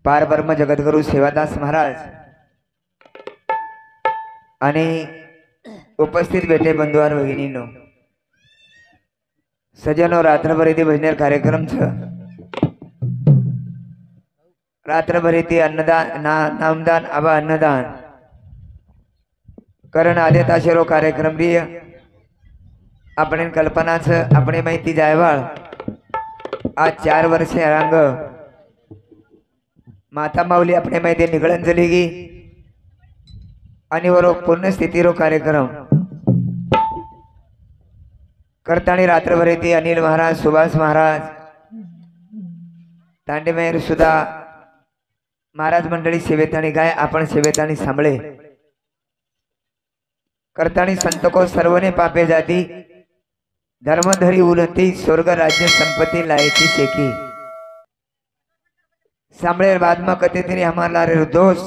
पार ब्रह्म जगद्गुरु सेवादास महाराज आणि उपस्थित बेटे बंधू और भगिनीनो सजनो रात्रभर इथे भजनेर कार्यक्रम छ रात्रभर इथे अन्नदान नामदान आबा अन्नदान करण आदेत आशेरो कार्यक्रम रिय अपने कल्पनाच अपने माहिती जायवाळ आज 4 वर्षे रंग माता माऊली अपने माहिती निघळण झाली गी आणि वरो पूर्ण स्थितीरो कार्यक्रम करतानी रात्रभर येते अनिल महाराज सुभाष महाराज तांडेमेर सुद्धा महाराज मंडळी सेवेतानी गाय आपण सेवेतानी सांभळे करतानी संतको सर्वने पापे जाती धर्मधरी उलती स्वर्ग राज्य संपत्ति लायकी शेकी सांभळे बाद में कते तेरी हमारा रे दोष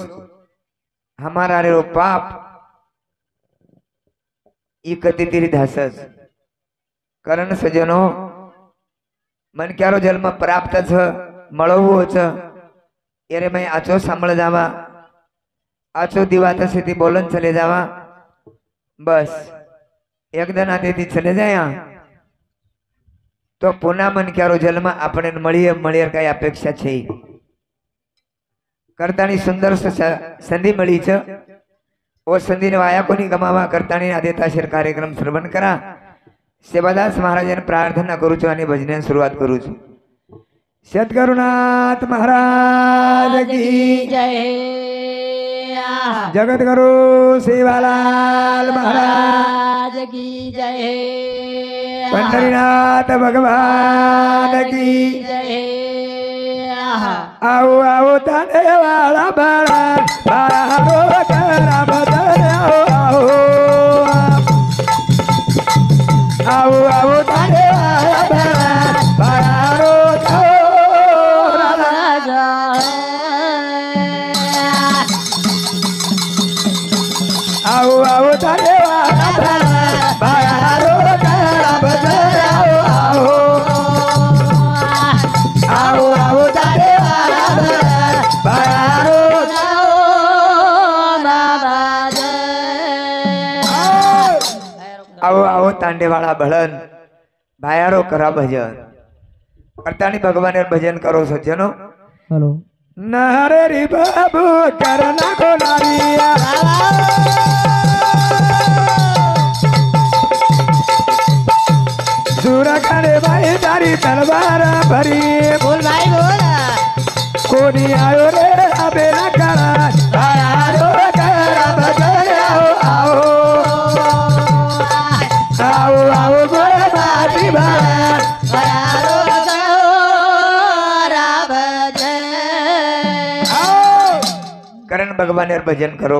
हमारा रे पाप ई कते तेरी धासस कारण सजनो मन क्यारो जन्म प्राप्त छ मळवो छ एरे मैं आचो सांभळ जावा आचो दिवा तसे ती बोलन चले जावा बस एकदा ना ते चले जाया तो पुन्हा मन क्यारो जन्म अपने मळीयर काही अपेक्षा छे करतानी सुंदर संधि मळी छ ओ संधीने वाया कोणी गमावा करतानी आदेताशीर कार्यक्रम श्रवण करा सेवादास महाराजांनी प्रार्थना करू छो आणि भजनाने सुरुवात करू छो सद्गुरुनाथ महाराज की जय जगद्गुरु सेवालाल महाराज की जय पंढरीनाथ भगवान की जय आओ आओ ताने वाला बड़ा बारो करा बदन आओ आओ आओ ताने वाला बड़ा बारो आओ आओ ताने वाला बड़ा बारो करा बदन आओ आओ आओ ताने आओ आओ तांडेवाड़ा भलन भायारो करा भजन करतानी भगवान भजन करो सज्जनो हेलो नहरे री बाबू करना को नारिया सूरा करे भाई तारी तलवार भरी बोल भाई बोल कोनी आयो रे अबे न करा भायारो करा भजन आओ आओ आओ गोरे बाटी करण भगवान भजन करो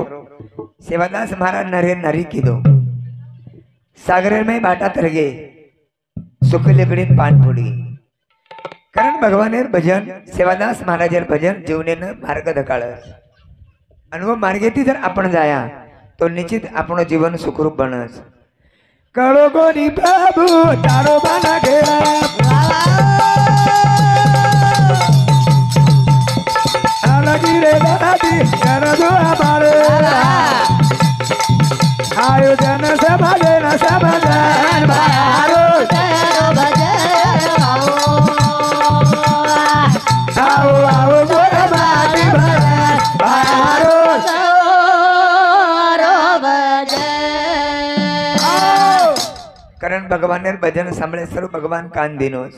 सेवादास महाराज नरे नरी कीधो सागर में बाटा तरगे सुख लेकड़ी पान फोड़ी करण भगवान भजन सेवादास महाराज भजन जीवने मार्ग धकाळस आणि वो मार्गेती जर आपण जाया तो निश्चित आपण जीवन सुखरूप बनस कळो गोनी बाबू तारो बाना घेरा अलगी रे दादी कर दो हमारे आयोजन समाजन समाधान बारो आओ आओ गोरा बाटी बारो कारण भगवान भजन सांभळे सर्व भगवान कान दिनोस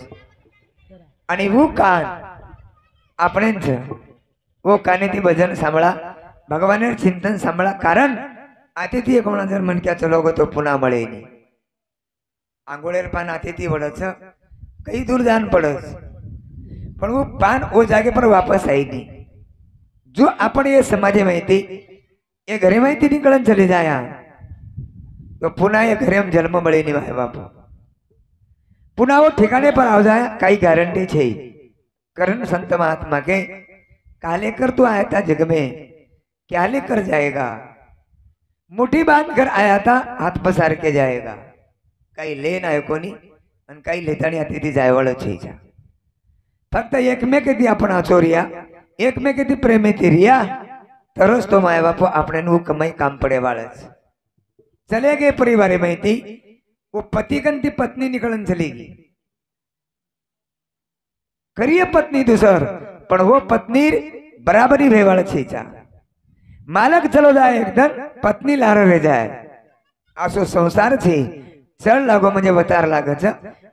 आणि वो कान आपणेच वो काने ती भजन सांभळा भगवान चिंतन सांभळा कारण आतिथी एक म्हणा जर मनक्या चलो गो तो पुन्हा मळे नी आंघोळेर पान आतिथी वडच कई दूर जान पडस पण वो पान वो जागे पर वापस आई नी जो आपण ये समाजे माहिती ये घरे माहिती निकळन चले जाया तो पुनः ये घरे हम जन्म मळे नी भाई बाप पुनः वो ठिकाने पर आ जाए कई गारंटी छे करण संत महात्मा के काले कर तू आया था जग में क्या लेकर जाएगा मुट्ठी बांध कर आया था हाथ पसार के जाएगा कई लेन आयो कोनी आणि काही लेतानी अतिथी जायवळ छे फक्त एकमेक ती आपण आचोरिया એકમેકેથી પ્રેમેથી રહ્યા તરસ તો માય બાપો આપણે નું કમાઈ કામ પડે વાળસ चले गए परिवार में थी वो पति कंती पत्नी निकलन चली गई करिए पत्नी दूसर पर वो पत्नी बराबरी भेवाड़ छीचा मालक चलो जाए एकदम पत्नी लार रह जाए आसो संसार छे चढ़ लागो म्हणजे वतार लागे छे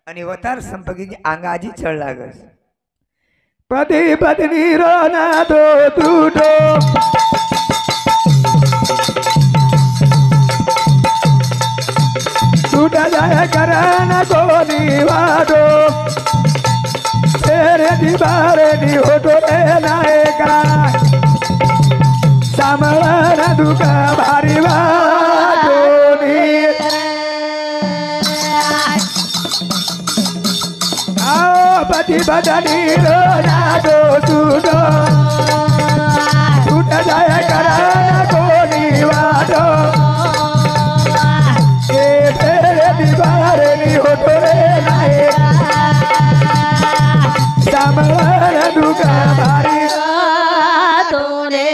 आणि वतार संपकी की आंगाजी चढ़ लागे छे पति पत्नी रो ना दो टूटो टूटा जाए कराना कोनी वादो तेरे दीवारे नी होटो रे नायका सामवाना दुका भारी वादो नी आओ पति बदनी रो नादो टूटो टूटा जाए कराना कोनी वादो दीवारे नी होटो रे नायका सामवाना दुका भारी वादो रे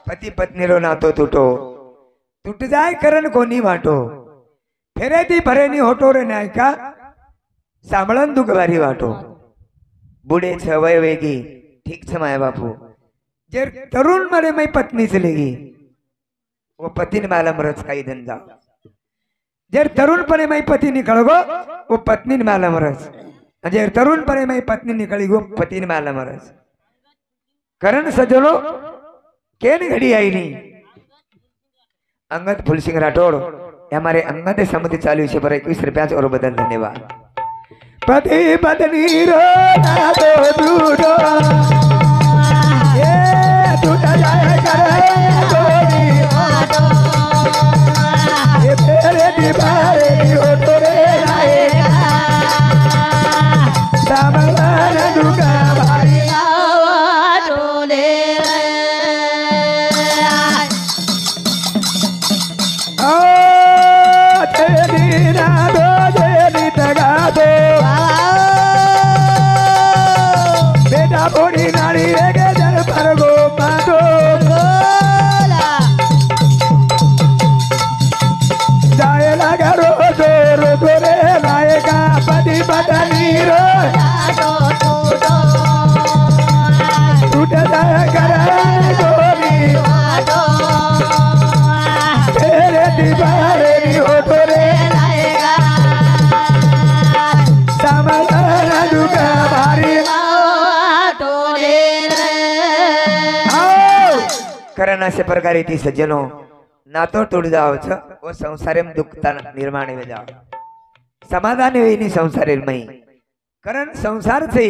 पति पत्नी रो नातो टूटो टूट जाए करन कोनी वाटो फेरे ती भरे नी होटो रे नायका सांभळन दुख भारी वाटो बूढ़े छवय वेगी ठीक छ माय बापू जे तरुण मरे मई पत्नी चली गई वो पति ने मालम रस काई धन जाओ जर तरुण पने मई पति निकल गो वो पत्नी ने मालम रस जर तरुण पने मई पत्नी निकली गो पति ने मालम रस करण सजनो केन घड़ी आई नहीं अंगद फुलसिंह राठौड़ हमारे अंगद सम्मति चालू से पर 21 रुपया और बदल धन्यवाद पति पत्नी रो ना दो टूटो ये टूटा जाए करे कोनी ये तेरे दीवारे नी होटो रे नायका सामवाना दुका भारी वादो रे ओ तेरी ना दो तेरी तगा दो बेटा बोड़ी नाड़ी गे जल पर गो मातो जाए लगा रो रे नायका पति पत्नी रो टूट जाए कराने कोनी तेरे दीवारे नी होटो रे नायका सामवाना दुका भारी वादो रे आओ करना से प्रकार थी सज्जनों नातो तोड़ जाओ छ वो संसार में दुखता निर्माण में जाओ समाधान हुई नहीं संसार में करण संसार से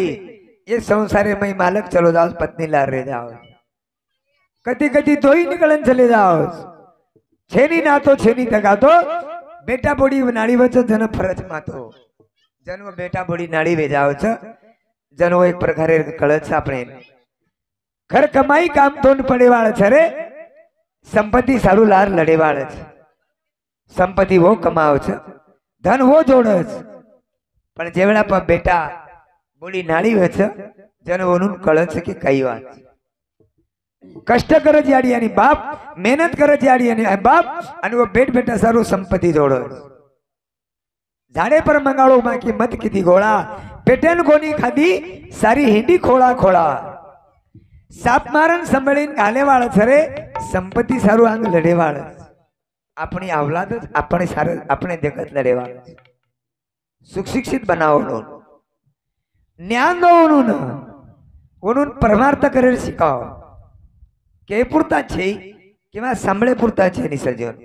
ये संसार में मालक चलो जाओ पत्नी लार रहे जाओ कति कति दो ही निकलन चले जाओ छेनी नातो छेनी तका तो बेटा बोड़ी नाड़ी बचो जन फरज मातो जन वो बेटा बोड़ी नाड़ी वे जाओ छ जन वो एक प्रकार कळच આપણે घर कमाई काम तोंड पड़े वाला छरे संपत्ति सारू लार लड़े वाले संपत्ति वो कमाओ छ धन वो जोड़े पण जेवड़ा पर बेटा बोली नाड़ी वे छ जन ओनु कळे छ के कई बात कष्ट करे जाड़ी यानी बाप मेहनत करे जाड़ी यानी बाप અને वो बेटा सारू संपत्ति जोड़े झाड़े पर मंगाड़ो बाकी मत कीधी गोळा पेटन कोनी खादी सारी हिंडी खोळा खोळा साप मारण संभळीन घाले वाळ छरे संपत्ति सारू आंग लड़े वाळ अपनी औलाद अपने सारे अपने जगत लड़े वाळ सुशिक्षित बनावो ज्ञान दो न ओनुन परमार्थ करे शिकाओ के पुरता छे किंवा सांभळे पुरता छे नि सजन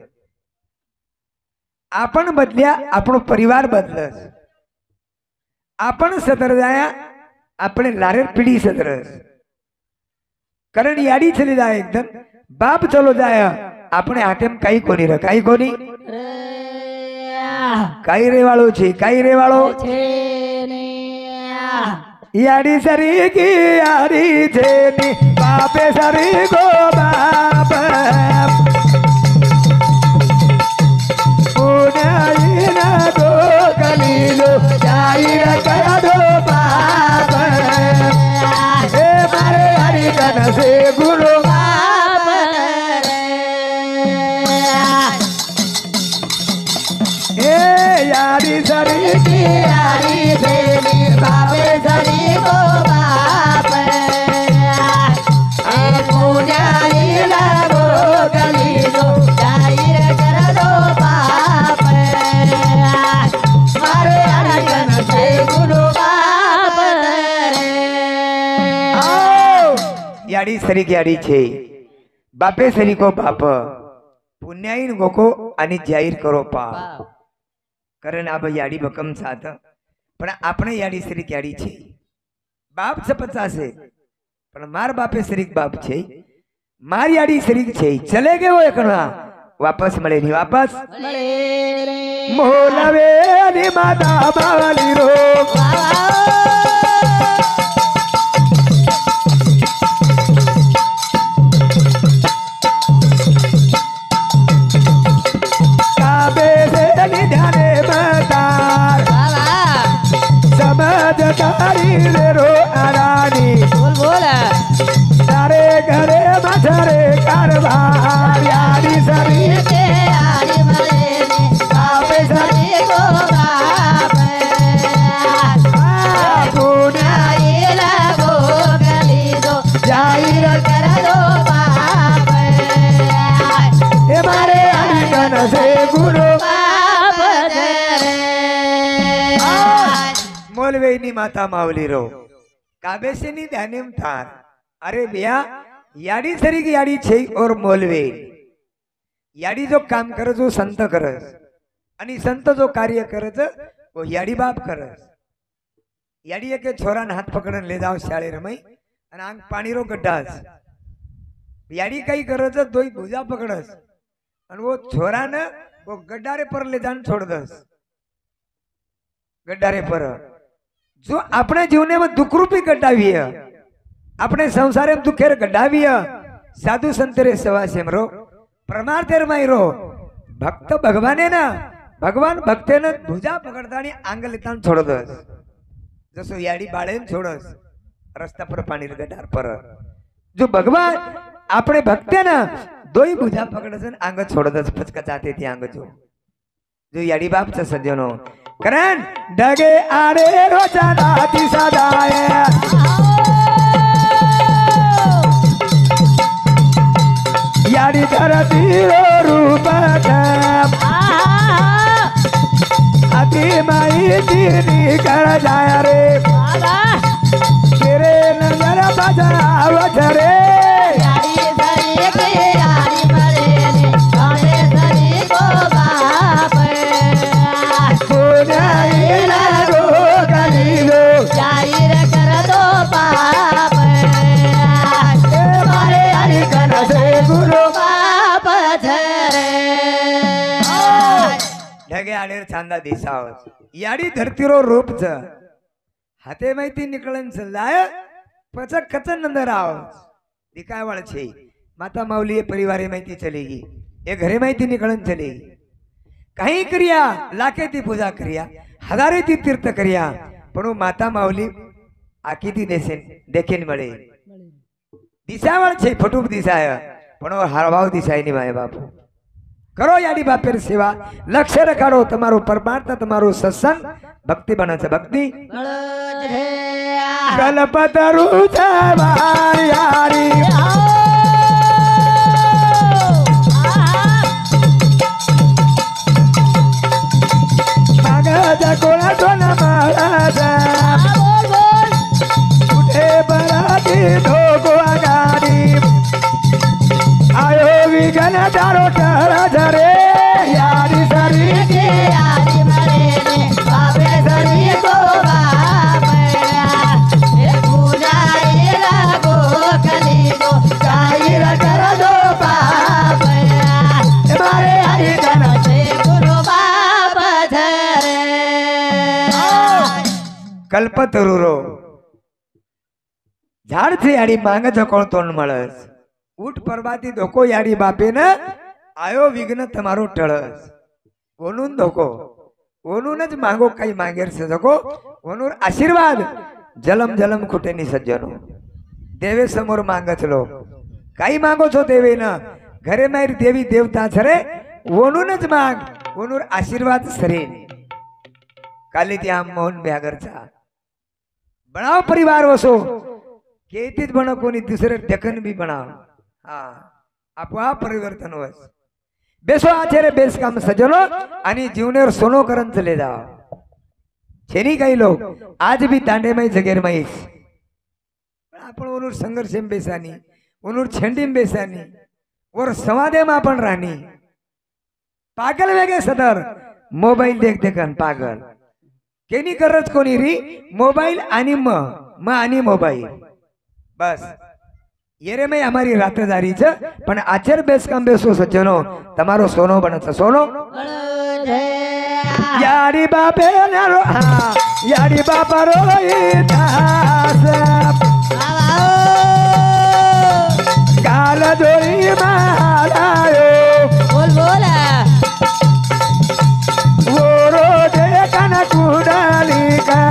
आपण बदल्या आपणो परिवार बदलस आपण सदर जाया अपने लारे पीढ़ी सदरस करण याडी चली जाए एकदम बाप चलो जाए अपने हाथे में कई कोनी रे कई कोनी कई रे वालो छे कई रे वालो छे ने याडी सरी की याडी छे नी बापे सरी गो बाप पुनाई ना दो कलीलो जाई रे करा दो बाप यारी सरी की यारी भेली बापे सरी को बाप पुजारी लगो गली दो जाहिर कर दो बाप मारे अड़गन से गुरु बाप याडी सरी याडी छे बापे सरी को बाप पुण्याईन गोको आणि जाहीर करो पाप कारण अब याडी भकम साथ पण આપણે याडी सरी याडी छे बाप से 50 पण मार बापे सरीक बाप छे मार याडी सरीक छे चले गयो एकणा वापस મળે ની वापस મોલવે ની માતા બાવલી રો काबे से ध्याने मतार समझदारी ले रो आरानी बोल बोल तारे घरे मछरे कारभार यारी सरी के यारी मरे बापे सरी को बाप पुनाई लगो गली दो जाहिर कर दो बाप ए मारे अनगन से गुरु बाप मोलवेनी माता मावली रो काबेसेनी ध्यानेम थार अरे भैया याडी सरी की याडी छे और मोलवे याडी जो काम करे जो संत करस आणि संत जो कार्य करत वो याडी बाप करस याडी के छोरा हाथ पकडन ले जाओ शाळे रमई आणि आंग पाणी रो गड्डास याडी काही करत दोई भुजा पकडस आणि वो छोरा न वो गड्डारे पर ले जान छोड़ दस गड्डारे पर जो अपने जीवने में दुख रूपी गड्डावी है अपने संसार में दुखेर गड्डावी है साधु संतरे सेवा से मरो परमार्थेर में रो भक्त भगवाने ना भगवान भक्ते न भुजा पकड़ता आंग लेता छोड़ दस जसो याडी बाळे छोड़स रस्ता पर पानी गड्डार पर जो भगवान अपने भक्ते ना दोई भुजा पकड़स आंग छोड़ दस पचकचाते थी आंग जो याडी बाप च सज्जनो करण डगे आरे रोजाना दिशा दाए याडी धरती रो रूप अति माई तीनी कर जाय रे तेरे नजर बजावत रे यारी सरी के यारी मरे बापे सरी को बाप पुनाई लगो गली लो जाहिर कर दो बाप मारे अनगन से गुरु बाप धरे ढगे आडेर छांदा दिसावस याडी धरतीरो रूप च हाते माहिती निकळन चलाय पचक कचन नंदर आवस दिकाय वाळ छे माता माऊली ये परिवारे माहिती चलेगी ये घरे माहिती निकळन चलेगी काही क्रिया लाखे ती पूजा करिया हजारे ती तीर्थ करिया पण वो माता माऊली आखी ती देखेन मळे दिसावळ छे फटूक दिसाय पण वो हारभाव दिसाय नि माय बापू करो याडी बापेर सेवा लक्ष्य रखाड़ो तमारो परमार्थ तमारो सत्संग भक्ति बनच भक्ति कल्पतरु यारी मगज कोला दोन महाराज उठे बराती धोको आगारी आयो विघन दारो धरे यारी सरी के यारी मरे बापे सरी को बाप पुजारी लगो गली दो जाहिर कर दो बाप मारे अनगन से गुरु बाप धरे कल्पतरु रो झाड़ थी याडी मांग कोण तोंड मळस ऊट परबाती धोको याडी बापे न आयो विघ्न तमारो टळस ओनून धोको ओनूनच मागो काही मागेर से धोको ओनूर आशीर्वाद जलम जलम खुटेनी सज्जनो देवे समोर मागचलो काही मागो छो देवे न घरे मायर देवी देवता छरे ओनूनच माग ओनूर आशीर्वाद सरे काली त्या मोहन ब्यागरचा बनाव परिवार वसो केतीच बन कोणी दुसरे ढकन भी बनाव हा आपोआप परिवर्तन वस बेसो आचार्य बेस काम सजनो आणि जीवनेर सोनो करण चले जाओ छेनी काही लोग आज भी तांडे में जगेर में आपण उनूर संघर्ष में बेसानी उनूर छेंडी में बेसानी और समाधे में आपण रानी पागल वेगे सदर मोबाईल देख देखन पागल केनी करत कोणी री मोबाईल आणि म आणि मोबाईल बस येरे में हमारी रातदारी छ पण आचर बेस काम बेसो सज्जनो તમારો સોનો બનશે સોનો यारी बापे रो यारी बापा रो इतिहास काल दोरी मालायो बोल बोल वो रो देखन कुडाली का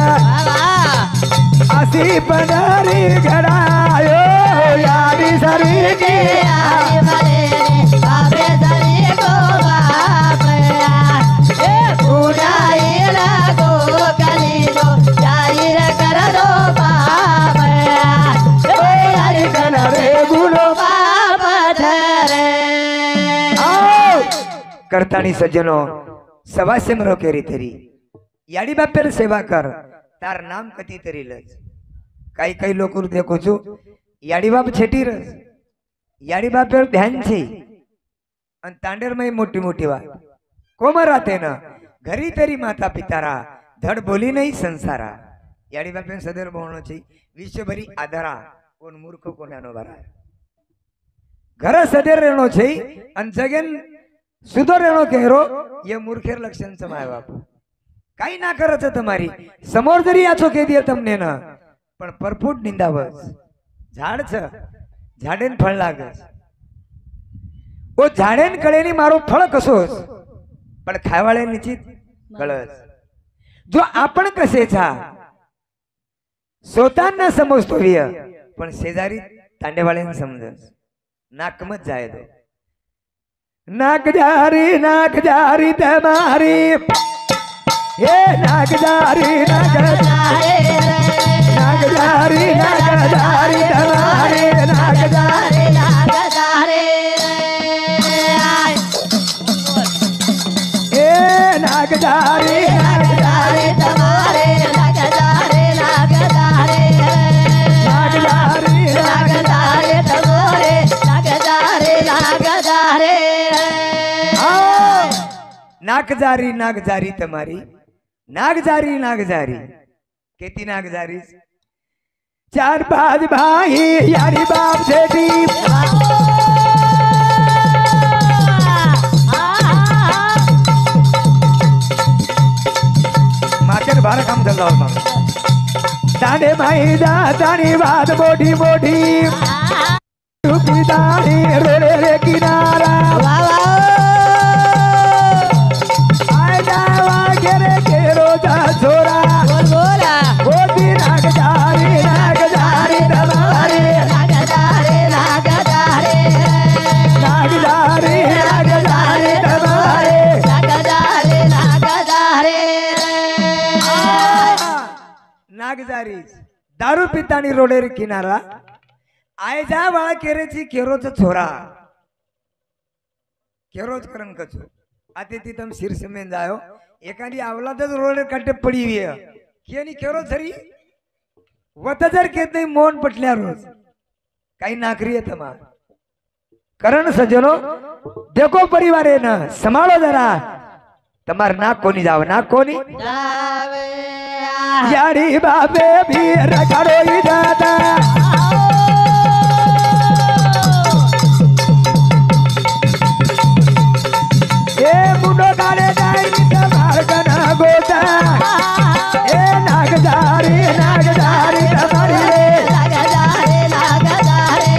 असी पदारी घडायो यारी सरी के आई वाले बाबे सरी को बापया ए बुढ़ाईला को कली को जाहिर कर दो बापया ए हरि कन रे गुलो बाप धरे आओ करतानी सज्जनो सवासे मरो केरी तरी याडी बापेर सेवा कर तार नाम कती तरी लज काही काही लोक देखो छो याडी बाप छेटी रस याडी बापेर ध्यान छे अन तांडेर में मोटी मोटी बात कोमर राते ना घरी तरी माता पितारा धड बोली नहीं संसारा याडी बापेर सदर बोलणो छे विश्वभरी आधारा कोण मूर्ख कोणानो भरा घर सदर रेणो छे अन जगेन सुधो रेणो केरो ये मूर्खेर लक्षण समाय बापू काही ना करत તમારી સમોર જરી આછો કહી દે તમને ના પણ પરફુટ નિંદાવસ ઝાડ છે ઝાડેન ફળ લાગસ ઓ ઝાડેન કળેની મારો ફળ કસોસ પણ ખાવાળે નિશ્ચિત કળસ જો આપણ કસે છા સોતાન ના સમજતો વિય પણ શેજારી તાંડેવાળે સમજસ નાકમત જાય તો નાક જારી તમારી ये नागदारी नागदारी नागदारी नागदारी तुम्हारे नागदारी नागदारे ये नागदारी नागदारे तुम्हारे नागदारे नागदारे नागदारी नागदारे तुम्हारे नागदारे नागदारे नागजारी नागजारी तुम्हारी नागजारी नागजारी केती नागजारी चार पांच भाई यारी बाप जेठी मार्केट बारा काम चल रहा है दाने भाई दानी बात मोटी मोटी टूपी दानी रोड़े रे किनारा छोरा बोल बोला मोती नागदारी नागदारी तुम्हारे नागदारे नागदारे नागदारी नागदारी तुम्हारे नागदारे नागदारे नागदारी दारू पितानी रोडेर किनारा आय जा बाळा केरेची केरोच छोरा केरोच करन कचो आते ती तम शीर्ष में जायो एखादी अवलादच रोडर काटे पडी हुई है केनी केरो सरी वतजर केत नहीं मोहन पटल्या रोज काही नाकरी है तमा करण सजनो देखो परिवार है ना संभालो जरा तमार नाक कोनी जाव नाक कोनी यारी बाबे भी रखाड़ो ही दादा ए मुंडो काले जाई गना गोता ए नागदारी नागदारी तुम्हारी नागदारे नागदारे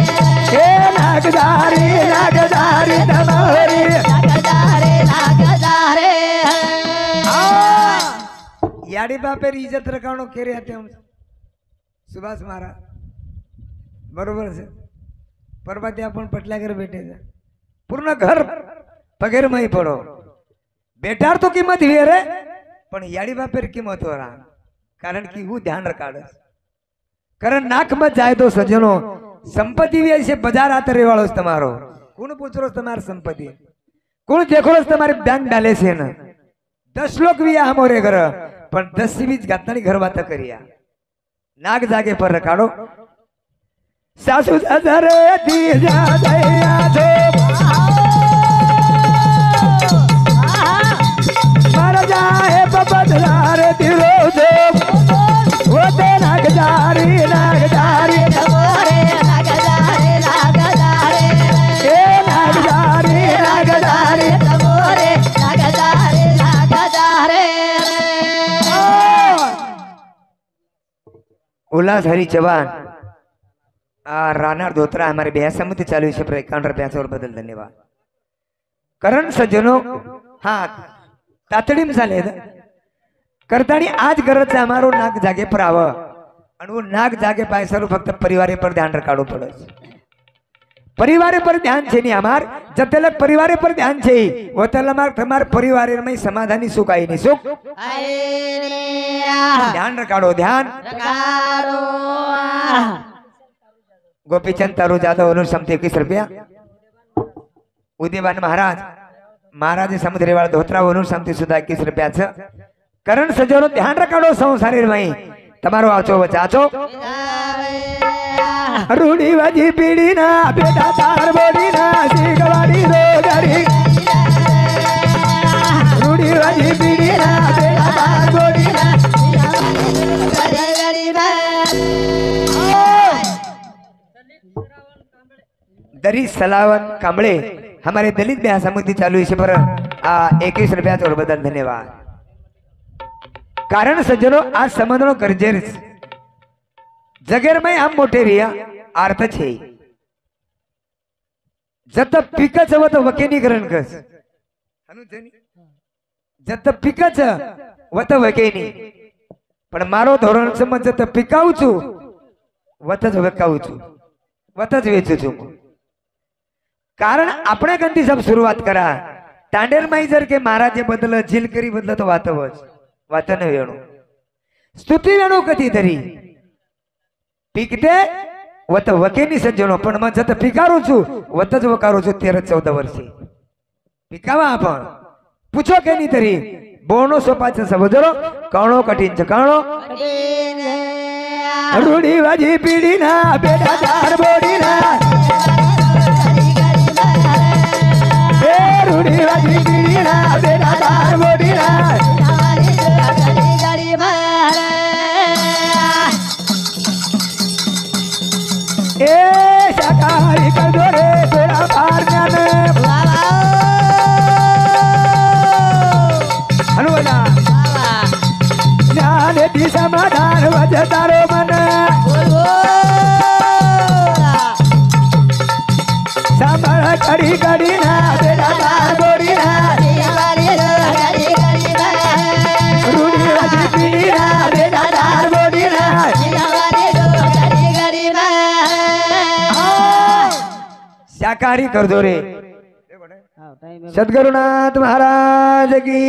ए नागदारी नागदारी तुम्हारी नागदारे नागदारे याडी बापेर इज्जत रखाणो केरे आते हम सुभाष महाराज बरोबर से परवा ते आपण पटल्यागर भेटे पूर्ण घर पगेर में पड़ो बेटार तो कीमत हुई रे પણ યાડી બાપેર કિંમત વાળા કારણ કે હું ધ્યાન રખાડસ કારણ નાક માં જાય તો સજ્જનો સંપત્તિ વિશે બજાર આતર રેવાળો છે તમારો કોણ પૂછરો તમારી સંપત્તિ કોણ દેખો તમારી બેંક બેલેન્સ છે ને 10 લોક વિયા હમોરે ઘર પણ 10 વીજ ગાતાની ઘર વાત કર્યા નાગ જાગે પર રખાડો સાસુ દાદરે દીજા દયા છે મારા જાહે બબદલાર દિલો છે ઓ તે નાગ જારી એ નાગ જારી એ નાગ જારી उल्लास हरी चौहान रानार धोत्रा हमारे ब्यासा मध्ये चालू है पर 51 रुपयावर बदल धन्यवाद करण सज्जनो हाँ तातडीम झाले करतानी आज गरज हमारो नाग जागे पर आव आणि वो नाग जागे पाय सर फक्त परिवारे पर ध्यान रखाडो पड़स परिवारे पर ध्यान छे नहीं हमार जतेला परिवारे पर ध्यान छे वो तेला मार तुम्हार परिवारे में समाधानी सुख आई नहीं सुख ध्यान रखाडो ध्यान गोपीचंद तारू जाधव अनुसमती 21 रुपया उदयवान महाराज महाराज समुद्रेवाळ धोत्रा अनुसमती सुद्धा 21 रुपयाचं करण सजोनो ध्यान रखाडो संसारी में तमारो आचो वचाचो रूढ़ी वजी पीड़ी ना बेटा तार बोड़ी ना सीगवाड़ी रोगरी रूढ़ी वजी पीड़ी ना बेटा तार बोड़ी ना दरी सलावन कांबळे हमारे दलित ब्याह समिति चालू है पर 21 रुपया और बदल धन्यवाद कारण सज्जनो आज समजणं गरजेच जगेर में हम मोठे रिया अर्थ छे जत पिकच वत वकेनीकरण कस जत पिकच वत वकेनी पण मारो धोरण समज जत पिकाऊ छु वतच वकाऊ छु वतच वेचू छु कारण આપણે ગંદી सब शुरुआत करा तांडेर माई जर के महाराजे बदल झिलकरी बदल तो वातवच वातन वेणू स्तुती वेणू कधी तरी पीकते वत वकेनी सज्जनो पण मग जत पिकारू छु वतच वकारू छु 13-14 वर्षे पिकावा आपण पूछो के नहीं तरी बोनो सोपाच सबजरो कणो कठिन छ कणो रूढ़ी वाजी पीड़ी ना बेटा तार बोड़ी ना रूढ़ी वाजी पीड़ी ना बेटा तार बोड़ी ना ए शाकाहारी कर दो रे तेरा पार ज्ञान हनुमाना ज्ञान दी समाधान वज तारो मन संभाल कड़ी कड़ी ना बेटा तार बोड़ी ना रूढ़ी वाली पीड़ी ना बेटा तार बोड़ी ना शाकाहारी कर दो रे सद्गुरुनाथ महाराज की